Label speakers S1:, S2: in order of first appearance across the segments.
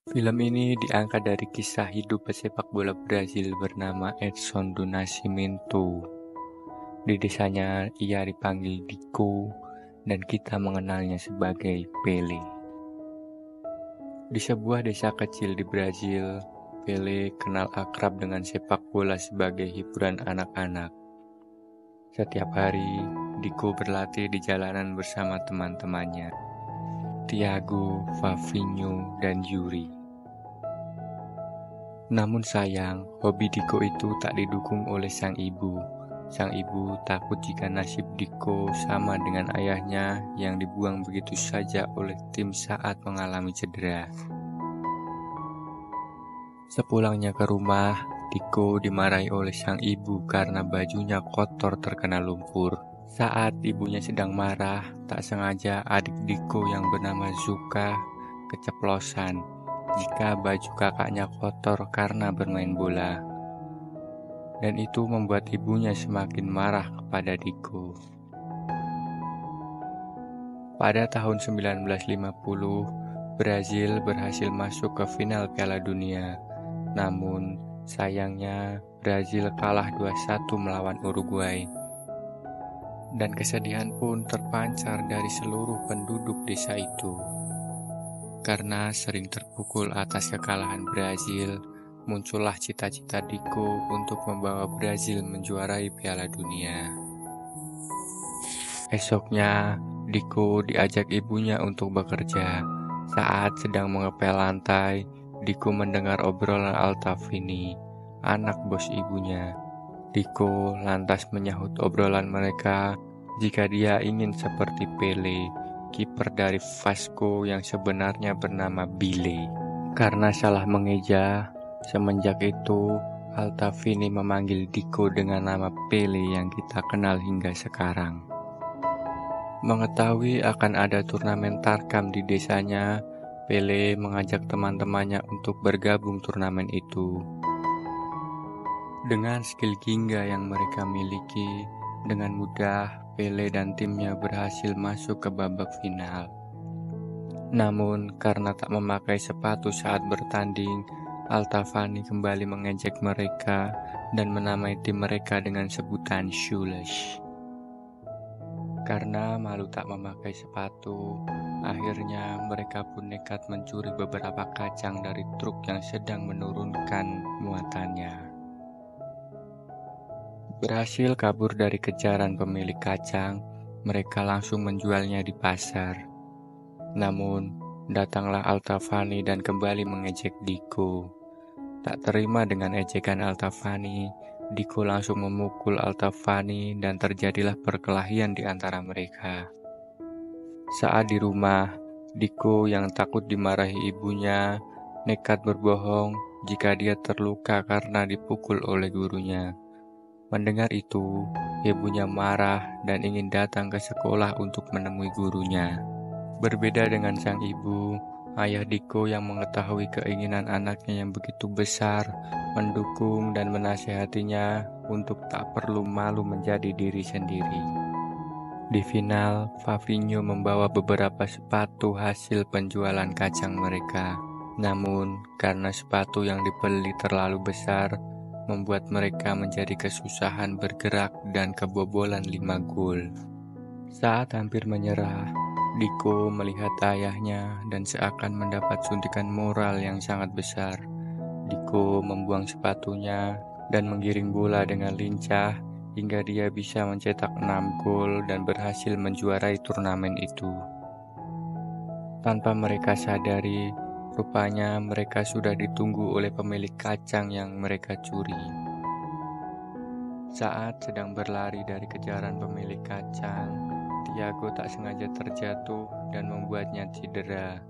S1: Film ini diangkat dari kisah hidup pesepak bola Brazil bernama Edson do Nascimento. Di desanya ia dipanggil Dico dan kita mengenalnya sebagai Pele. Di sebuah desa kecil di Brazil, Pele kenal akrab dengan sepak bola sebagai hiburan anak-anak. Setiap hari, Dico berlatih di jalanan bersama teman-temannya, Thiago, Fabinho, dan Yuri. Namun sayang, hobi Diko itu tak didukung oleh sang ibu. Sang ibu takut jika nasib Diko sama dengan ayahnya yang dibuang begitu saja oleh tim saat mengalami cedera. Sepulangnya ke rumah, Diko dimarahi oleh sang ibu karena bajunya kotor terkena lumpur. Saat ibunya sedang marah, tak sengaja adik Diko yang bernama Zuka keceplosan jika baju kakaknya kotor karena bermain bola. Dan itu membuat ibunya semakin marah kepada Diko. Pada tahun 1950, Brazil berhasil masuk ke final Piala Dunia. Namun, sayangnya Brazil kalah 2-1 melawan Uruguay. Dan kesedihan pun terpancar dari seluruh penduduk desa itu. Karena sering terpukul atas kekalahan Brazil, muncullah cita-cita Diko untuk membawa Brazil menjuarai Piala Dunia. Esoknya, Diko diajak ibunya untuk bekerja. Saat sedang mengepel lantai, Diko mendengar obrolan Altavini, anak bos ibunya. Diko lantas menyahut obrolan mereka jika dia ingin seperti Pele, kiper dari Vasco yang sebenarnya bernama Bile. Karena salah mengeja, semenjak itu Altavini memanggil Diko dengan nama Pele yang kita kenal hingga sekarang. Mengetahui akan ada turnamen tarkam di desanya, Pele mengajak teman-temannya untuk bergabung turnamen itu. Dengan skill Ginga yang mereka miliki, dengan mudah Pele dan timnya berhasil masuk ke babak final. Namun, karena tak memakai sepatu saat bertanding, Altavani kembali mengejek mereka dan menamai tim mereka dengan sebutan shoeless. Karena malu tak memakai sepatu, akhirnya mereka pun nekat mencuri beberapa kacang dari truk yang sedang menurunkan muatannya. Berhasil kabur dari kejaran pemilik kacang, mereka langsung menjualnya di pasar. Namun, datanglah Altavani dan kembali mengejek Diko. Tak terima dengan ejekan Altavani, Diko langsung memukul Altavani dan terjadilah perkelahian di antara mereka. Saat di rumah, Diko yang takut dimarahi ibunya, nekat berbohong jika dia terluka karena dipukul oleh gurunya. Mendengar itu, ibunya marah dan ingin datang ke sekolah untuk menemui gurunya. Berbeda dengan sang ibu, ayah Diko yang mengetahui keinginan anaknya yang begitu besar, mendukung dan menasihatinya untuk tak perlu malu menjadi diri sendiri. Di final, Fabinho membawa beberapa sepatu hasil penjualan kacang mereka. Namun, karena sepatu yang dibeli terlalu besar, membuat mereka menjadi kesusahan bergerak dan kebobolan 5 gol. Saat hampir menyerah, Diko melihat ayahnya dan seakan mendapat suntikan moral yang sangat besar. Diko membuang sepatunya dan menggiring bola dengan lincah hingga dia bisa mencetak 6 gol dan berhasil menjuarai turnamen itu. Tanpa mereka sadari, rupanya mereka sudah ditunggu oleh pemilik kacang yang mereka curi. Saat sedang berlari dari kejaran pemilik kacang, Thiago tak sengaja terjatuh dan membuatnya cedera.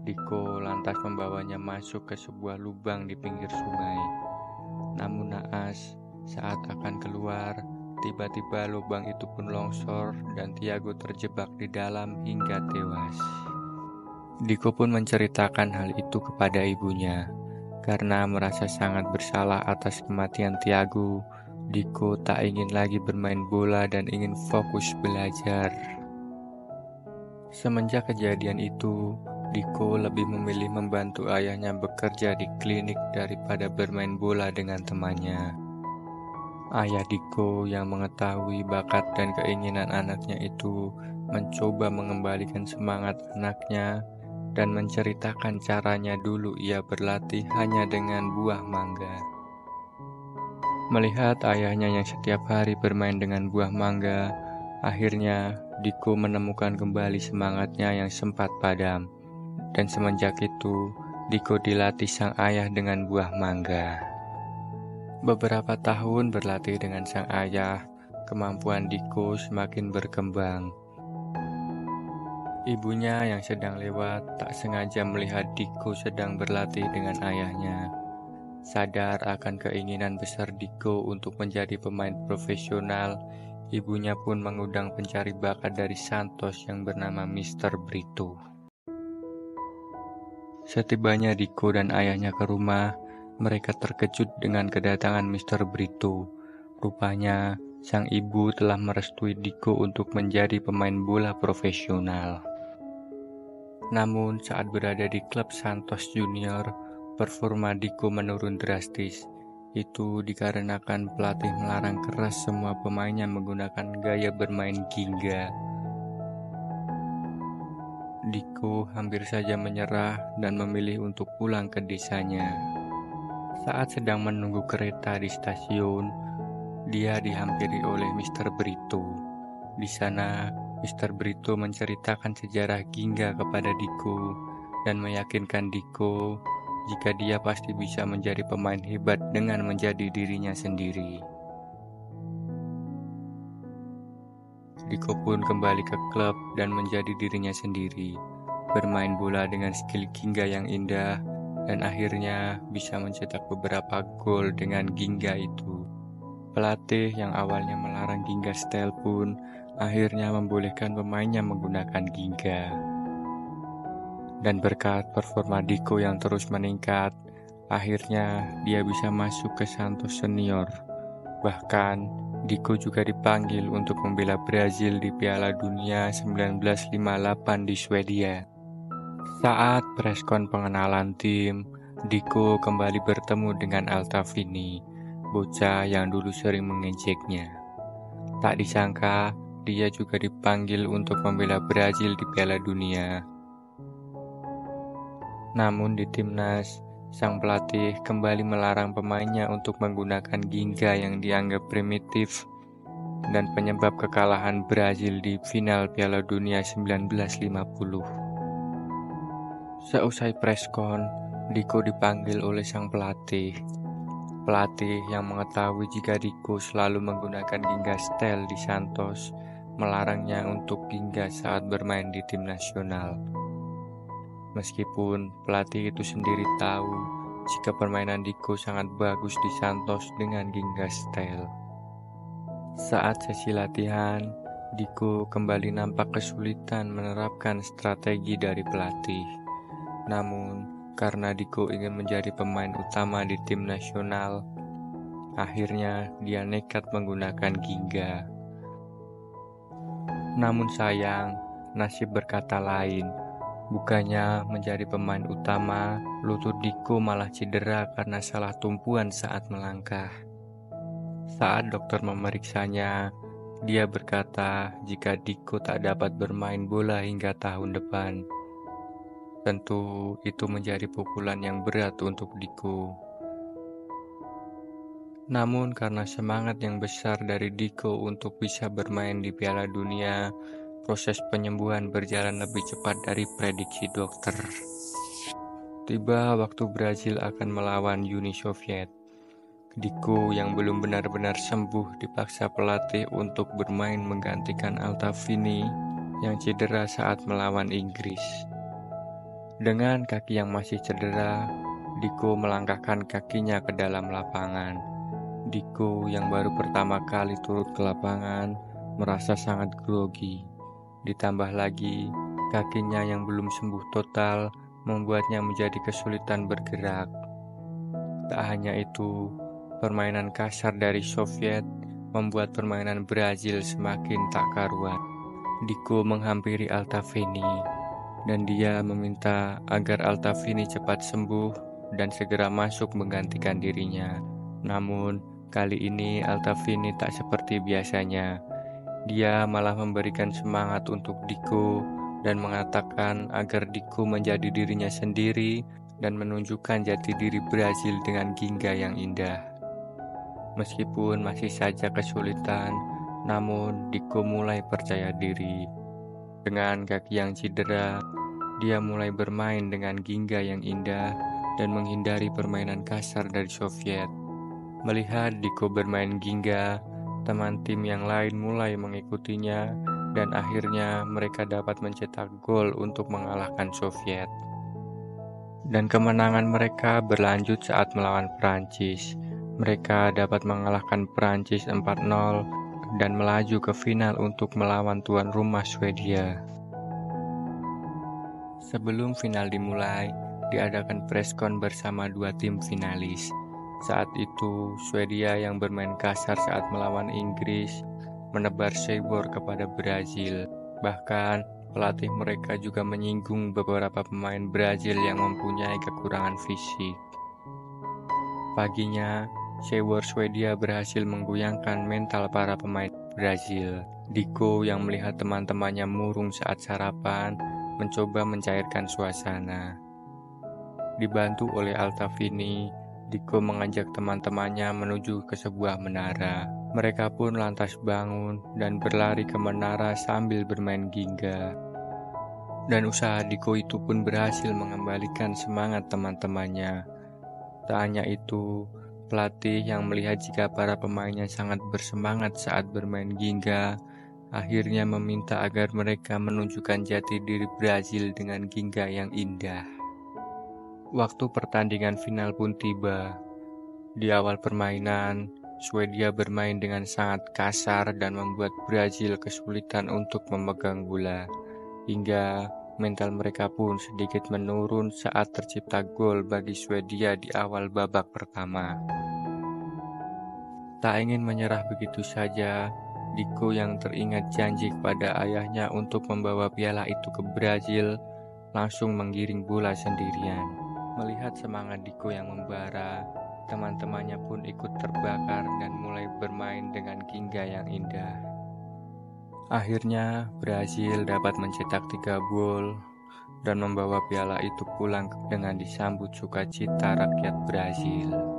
S1: Diko lantas membawanya masuk ke sebuah lubang di pinggir sungai. Namun naas, saat akan keluar, tiba-tiba lubang itu pun longsor dan Thiago terjebak di dalam hingga tewas. Diko pun menceritakan hal itu kepada ibunya. Karena merasa sangat bersalah atas kematian Thiago, Diko tak ingin lagi bermain bola dan ingin fokus belajar. Semenjak kejadian itu, Diko lebih memilih membantu ayahnya bekerja di klinik daripada bermain bola dengan temannya. Ayah Diko yang mengetahui bakat dan keinginan anaknya itu mencoba mengembalikan semangat anaknya dan menceritakan caranya dulu ia berlatih hanya dengan buah mangga. Melihat ayahnya yang setiap hari bermain dengan buah mangga, akhirnya Diko menemukan kembali semangatnya yang sempat padam. Dan semenjak itu, Diko dilatih sang ayah dengan buah mangga. Beberapa tahun berlatih dengan sang ayah, kemampuan Diko semakin berkembang. Ibunya yang sedang lewat tak sengaja melihat Diko sedang berlatih dengan ayahnya. Sadar akan keinginan besar Diko untuk menjadi pemain profesional, ibunya pun mengundang pencari bakat dari Santos yang bernama Mr. Brito. Setibanya Diko dan ayahnya ke rumah, mereka terkejut dengan kedatangan Mr. Brito. Rupanya, sang ibu telah merestui Diko untuk menjadi pemain bola profesional. Namun, saat berada di klub Santos Junior, performa Diko menurun drastis. Itu dikarenakan pelatih melarang keras semua pemainnya menggunakan gaya bermain ginga. Diko hampir saja menyerah dan memilih untuk pulang ke desanya. Saat sedang menunggu kereta di stasiun, dia dihampiri oleh Mr. Brito. Di sana, Mr. Brito menceritakan sejarah ginga kepada Diko dan meyakinkan Diko jika dia pasti bisa menjadi pemain hebat dengan menjadi dirinya sendiri. Diko pun kembali ke klub dan menjadi dirinya sendiri, bermain bola dengan skill ginga yang indah, dan akhirnya bisa mencetak beberapa gol dengan ginga itu. Pelatih yang awalnya melarang ginga style pun akhirnya membolehkan pemainnya menggunakan ginga. Dan berkat performa Diko yang terus meningkat, akhirnya dia bisa masuk ke Santos Senior. Bahkan, Diko juga dipanggil untuk membela Brazil di Piala Dunia 1958 di Swedia. Saat preskon pengenalan tim, Diko kembali bertemu dengan Altavini, bocah yang dulu sering mengejeknya. Tak disangka, dia juga dipanggil untuk membela Brazil di Piala Dunia. Namun di timnas, sang pelatih kembali melarang pemainnya untuk menggunakan ginga yang dianggap primitif dan penyebab kekalahan Brazil di final Piala Dunia 1950. Seusai preskon, Diko dipanggil oleh sang pelatih. Pelatih yang mengetahui jika Diko selalu menggunakan ginga style di Santos, melarangnya untuk ginga saat bermain di tim nasional. Meskipun pelatih itu sendiri tahu jika permainan Diko sangat bagus di Santos dengan ginga style. Saat sesi latihan, Diko kembali nampak kesulitan menerapkan strategi dari pelatih. Namun, karena Diko ingin menjadi pemain utama di tim nasional, akhirnya dia nekat menggunakan ginga. Namun sayang, nasib berkata lain. Bukannya menjadi pemain utama, lutut Diko malah cedera karena salah tumpuan saat melangkah. Saat dokter memeriksanya, dia berkata jika Diko tak dapat bermain bola hingga tahun depan. Tentu itu menjadi pukulan yang berat untuk Diko. Namun karena semangat yang besar dari Diko untuk bisa bermain di Piala Dunia, proses penyembuhan berjalan lebih cepat dari prediksi dokter. Tiba waktu Brazil akan melawan Uni Soviet. Diko yang belum benar-benar sembuh dipaksa pelatih untuk bermain menggantikan Altavini yang cedera saat melawan Inggris. Dengan kaki yang masih cedera, Diko melangkahkan kakinya ke dalam lapangan. Diko yang baru pertama kali turut ke lapangan merasa sangat grogi. Ditambah lagi, kakinya yang belum sembuh total membuatnya menjadi kesulitan bergerak. Tak hanya itu, permainan kasar dari Soviet membuat permainan Brazil semakin tak karuan. Diko menghampiri Altavini. dan dia meminta agar Altafini cepat sembuh dan segera masuk menggantikan dirinya. Namun, kali ini Altafini tak seperti biasanya. Dia malah memberikan semangat untuk Diko dan mengatakan agar Diko menjadi dirinya sendiri dan menunjukkan jati diri Brazil dengan Ginga yang indah. Meskipun masih saja kesulitan, namun Diko mulai percaya diri. Dengan kaki yang cedera, dia mulai bermain dengan Ginga yang indah dan menghindari permainan kasar dari Soviet. Melihat Diko bermain Ginga, teman tim yang lain mulai mengikutinya dan akhirnya mereka dapat mencetak gol untuk mengalahkan Soviet. Dan kemenangan mereka berlanjut saat melawan Prancis. Mereka dapat mengalahkan Prancis 4-0 dan melaju ke final untuk melawan tuan rumah Swedia. Sebelum final dimulai, diadakan preskon bersama dua tim finalis. Saat itu, Swedia yang bermain kasar saat melawan Inggris menebar cebor kepada Brazil. Bahkan, pelatih mereka juga menyinggung beberapa pemain Brazil yang mempunyai kekurangan fisik. Paginya, cebor Swedia berhasil menggoyangkan mental para pemain Brazil. Diko yang melihat teman-temannya murung saat sarapan mencoba mencairkan suasana. Dibantu oleh Altafini, Diko mengajak teman-temannya menuju ke sebuah menara. Mereka pun lantas bangun dan berlari ke menara sambil bermain Ginga. Dan usaha Diko itu pun berhasil mengembalikan semangat teman-temannya. Tak hanya itu, pelatih yang melihat jika para pemainnya sangat bersemangat saat bermain Ginga, akhirnya meminta agar mereka menunjukkan jati diri Brazil dengan Ginga yang indah. Waktu pertandingan final pun tiba. Di awal permainan, Swedia bermain dengan sangat kasar dan membuat Brazil kesulitan untuk memegang bola. Hingga mental mereka pun sedikit menurun saat tercipta gol bagi Swedia di awal babak pertama. Tak ingin menyerah begitu saja, Diko yang teringat janji kepada ayahnya untuk membawa piala itu ke Brazil, langsung menggiring bola sendirian. Melihat semangat Diko yang membara, teman-temannya pun ikut terbakar dan mulai bermain dengan Ginga yang indah. Akhirnya, Brazil dapat mencetak 3 gol dan membawa piala itu pulang dengan disambut sukacita rakyat Brazil.